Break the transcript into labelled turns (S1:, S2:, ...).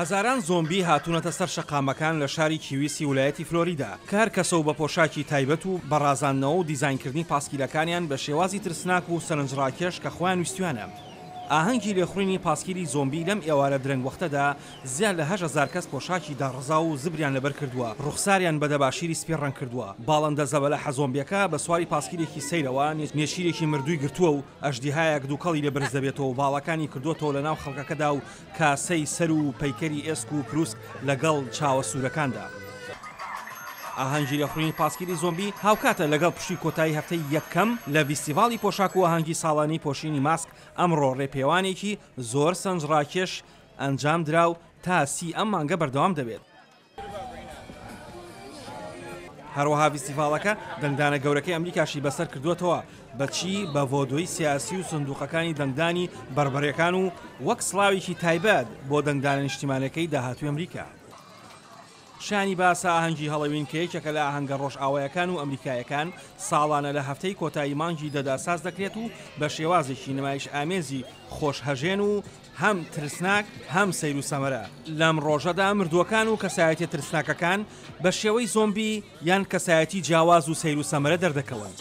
S1: هەزاران زۆمبی هاتوونەتە سەر شەقامەکان لە شاری کیویسی ویلایەتی فلۆریدا کە هەر کەسە و بە پۆشاکی تایبەت و بەڕازاندنەوە و دیزاینکردنی پاسکیلەکانیان بە شێوازی ترسناک و سەرنجڕاکێش کە خۆیان ویستویانە. ئاهەنگی لێخوڕینی پاسکیلی زۆمبی لەم ئێوارە درەنگ وەختەدا زیاد لە 8,000 کەس پۆشاکی داڕزا و زبریان لەبەر کردووە، ڕوخساریان بەدەباشیری سپی ڕەنگ کردووە. باڵندە زەبەلە حەزۆمبیەکە بە سواری پاسکیلێکی سەیرەوە نێشیرێکی مردووی گرتووە و ئەژدیهایەک دووکەڵی لە بەرز دەبێتەوە و باڵەکانی کردوەتەوە لە ناو خەڵکەکەدا و کاسەی سەر و پەیکەری ئێسک و پرووسک لەگەڵ چاوە سوورەکاندا. ئاهەنگی لێخوڕینی پاسکیلی زۆمبی هاوکاتە لەگەڵ پشتی کۆتایی هەفتەی یەکەم لە فیستیڤاڵی پۆشاک و ئاهەنگی ساڵانەی پۆشینی ماسک ئەمڕۆ ڕێپێوانێکی زۆر سەرنجڕاکێش ئەنجام دراو تا 30 ئەم مانگە بەردەوام دەبێت. هەروەها فیستیڤاڵەکە دەنگدانە گەورەکەی ئەمریکاشی بەسەر کردوێتەوە بەچی بە ڤۆدۆی سیاسی و سندوقەکانی دەنگدانی بربەرەکان و وەک سڵاوێکی تایبەت بۆ دەنگدانە نیشتیمانەکەی داهاتووی ئەمریکا. شانی باسە ئاهەنگی هەڵەوین کە یەکێکە لە ئاهەنگە ڕۆژئاوایەکان و ئەمریکایەکان ساڵانە لە هەفتەی کۆتایی مانگی دەدا ساز دەکرێت و بە شێوازێکی نمایش ئامێزی خۆشهەژێن و هەم ترسناک هەم سەیر و سەمەرە. لەم ڕۆژەدا مردووەکان و کەسایەتی ترسناکەکان بە شێوەی زۆمبی یان کەسایەتی جیاواز و سەیر و سەمەرە دەردەکەون.